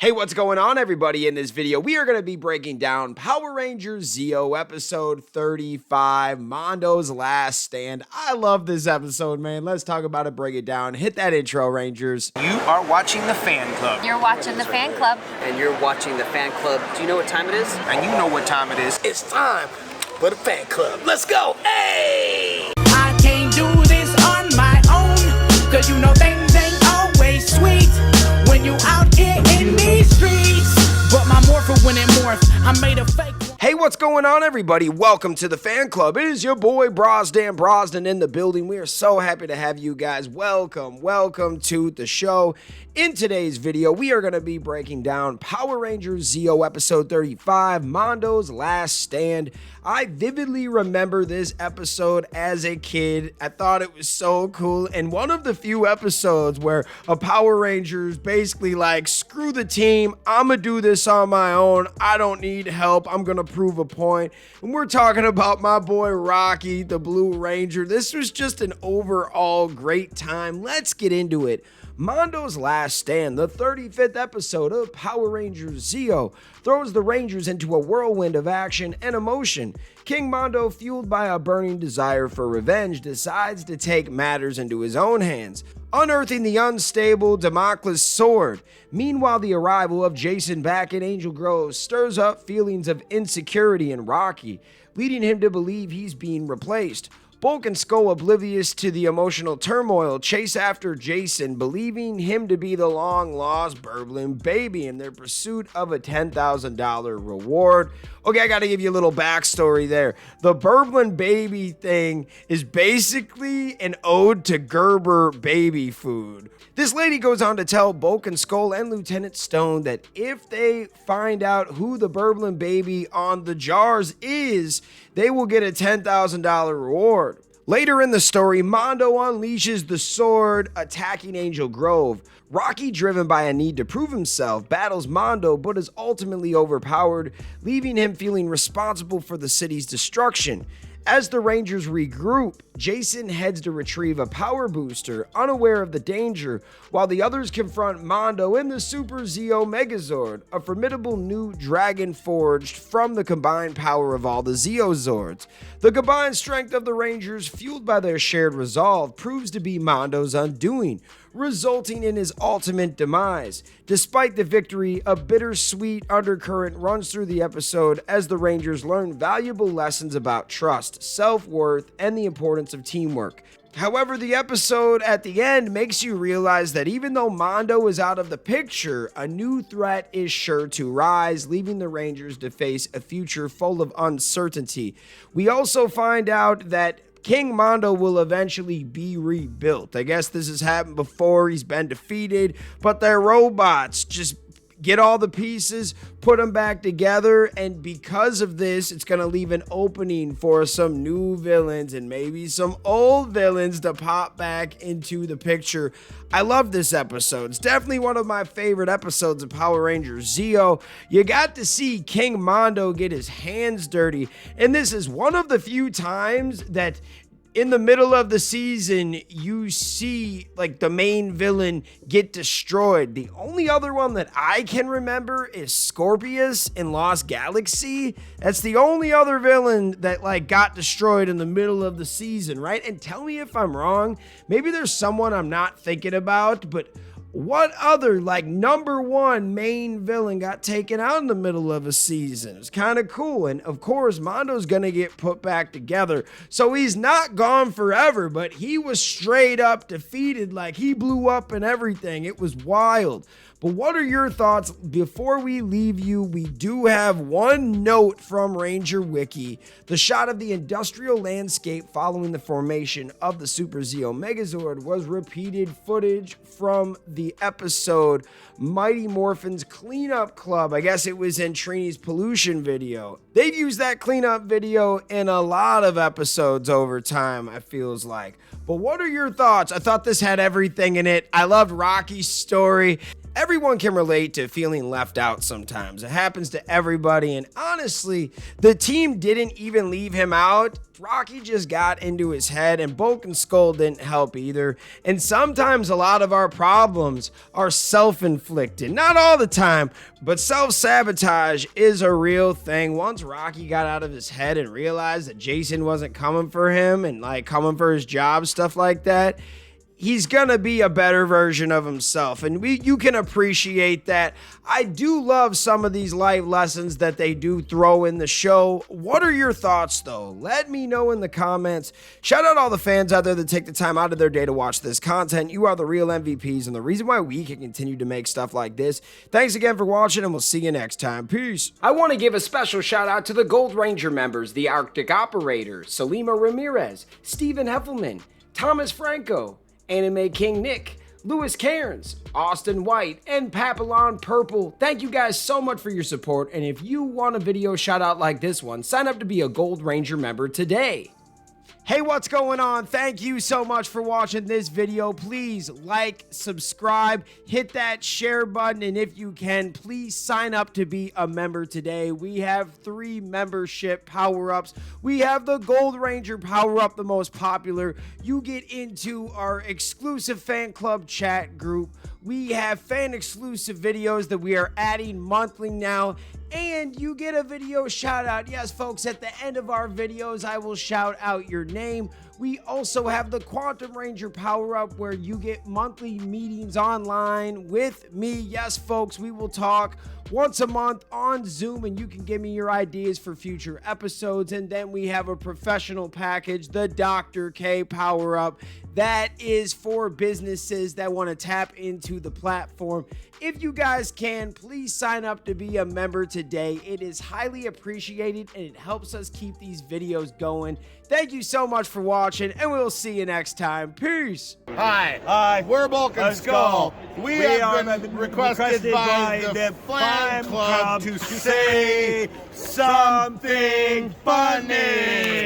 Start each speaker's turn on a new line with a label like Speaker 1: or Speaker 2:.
Speaker 1: Hey, what's going on, everybody? In this video, we are going to be breaking down Power Rangers Zeo episode 35, Mondo's Last Stand. I love this episode, man. Let's talk about it, break it down. Hit that intro, Rangers.
Speaker 2: You are watching the fan club.
Speaker 3: You're watching the fan club.
Speaker 4: And you're watching the fan club. Do you know what time it is?
Speaker 2: And you know what time it is.
Speaker 5: It's time for the fan club. Let's go. Hey!
Speaker 6: I can't do this on my own, cause you know things ain't always sweet when you out here in these streets. But my morpher when it morph, I made a fake.
Speaker 1: Hey, what's going on, everybody? Welcome to the fan club. It is your boy Brosnan in the building. We are so happy to have you guys. Welcome to the show. In today's video, we are going to be breaking down Power Rangers Zeo episode 35, Mondo's Last Stand. I vividly remember this episode as a kid. I thought it was so cool, and one of the few episodes where a Power Rangers basically like, screw the team, I'm gonna do this on my own, I don't need help, I'm gonna prove a point. And we're talking about my boy Rocky, the Blue Ranger. This was just an overall great time. Let's get into it. Mondo's Last Stand, the 35th episode of Power Rangers Zeo, throws the Rangers into a whirlwind of action and emotion. King Mondo, fueled by a burning desire for revenge, decides to take matters into his own hands, unearthing the unstable Damocles sword. Meanwhile, the arrival of Jason back in Angel Grove stirs up feelings of insecurity in Rocky, leading him to believe he's being replaced. Bulk and Skull, oblivious to the emotional turmoil, chase after Jason, believing him to be the long-lost Burblin baby in their pursuit of a $10,000 reward. Okay, I gotta give you a little backstory there. The Burblin baby thing is basically an ode to Gerber baby food. This lady goes on to tell Bulk and Skull and Lieutenant Stone that if they find out who the Burblin baby on the jars is, they will get a $10,000 reward. Later in the story, Mondo unleashes the sword, attacking Angel Grove. Rocky, driven by a need to prove himself, battles Mondo but is ultimately overpowered, leaving him feeling responsible for the city's destruction. As the Rangers regroup, Jason heads to retrieve a power booster, unaware of the danger, while the others confront Mondo in the Super Zeo Megazord, a formidable new dragon forged from the combined power of all the Zeo Zords. The combined strength of the Rangers, fueled by their shared resolve, proves to be Mondo's undoing, resulting in his ultimate demise. Despite the victory, a bittersweet undercurrent runs through the episode as the Rangers learn valuable lessons about trust, self-worth, and the importance of teamwork. However, the episode at the end makes you realize that even though Mondo is out of the picture, a new threat is sure to rise, leaving the Rangers to face a future full of uncertainty. We also find out that King Mondo will eventually be rebuilt. I guess this has happened before. He's been defeated, but they're robots. Just get all the pieces, put them back together, and because of this, it's going to leave an opening for some new villains and maybe some old villains to pop back into the picture. I love this episode. It's definitely one of my favorite episodes of Power Rangers Zeo. You got to see King Mondo get his hands dirty, and this is one of the few times that in the middle of the season, you see like the main villain get destroyed. The only other one that I can remember is Scorpius in Lost Galaxy. That's the only other villain that like got destroyed in the middle of the season, right? And tell me if I'm wrong. Maybe there's someone I'm not thinking about, but what other, like, number one main villain got taken out in the middle of a season? It's kind of cool. And, of course, Mondo's going to get put back together. So he's not gone forever, but he was straight up defeated. Like, he blew up and everything. It was wild. But what are your thoughts? Before we leave you, we do have one note from Ranger Wiki. The shot of the industrial landscape following the formation of the Super Zeo Megazord was repeated footage from the episode Mighty Morphin's Cleanup Club. I guess it was in Trini's pollution video. They've used that cleanup video in a lot of episodes over time, I feels like. But what are your thoughts? I thought this had everything in it. I loved Rocky's story. Everyone can relate to feeling left out sometimes. It happens to everybody, and honestly, the team didn't even leave him out. Rocky just got into his head, and Bulk and Skull didn't help either. And sometimes a lot of our problems are self-inflicted. Not all the time, but self-sabotage is a real thing. Once Rocky got out of his head and realized that Jason wasn't coming for him and like coming for his job, stuff like that, he's gonna be a better version of himself, and you can appreciate that. I do love some of these life lessons that they do throw in the show. What are your thoughts though? Let me know in the comments. Shout out all the fans out there that take the time out of their day to watch this content. You are the real MVPs and the reason why we can continue to make stuff like this. Thanks again for watching, and we'll see you next time. Peace. I want to give a special shout out to the Gold Ranger members, the Arctic Operator, Salima Ramirez, Stephen Heffelman, Thomas Franco, Anime King Nick, Lewis Cairns, Austin White, and Papillon Purple. Thank you guys so much for your support, and if you want a video shout out like this one, sign up to be a Gold Ranger member today. Hey, what's going on? Thank you so much for watching this video. Please like, subscribe, hit that share button, and if you can, please sign up to be a member today. We have 3 membership power-ups. We have the Gold Ranger power-up, the most popular. You get into our exclusive fan club chat group. We have fan-exclusive videos that we are adding monthly now, and you get a video shout out. Yes, folks, at the end of our videos, I will shout out your name. We also have the Quantum Ranger power-up where you get monthly meetings online with me. Yes, folks, we will talk once a month on Zoom, and you can give me your ideas for future episodes. And then we have a professional package, the Dr. K power-up. That is for businesses that want to tap into the platform. If you guys can, please sign up to be a member today. It is highly appreciated, and it helps us keep these videos going. Thank you so much for watching, and we'll see you next time. Peace.
Speaker 3: Hi, we're Bulk and Skull. We have been requested by the fan club to say something funny.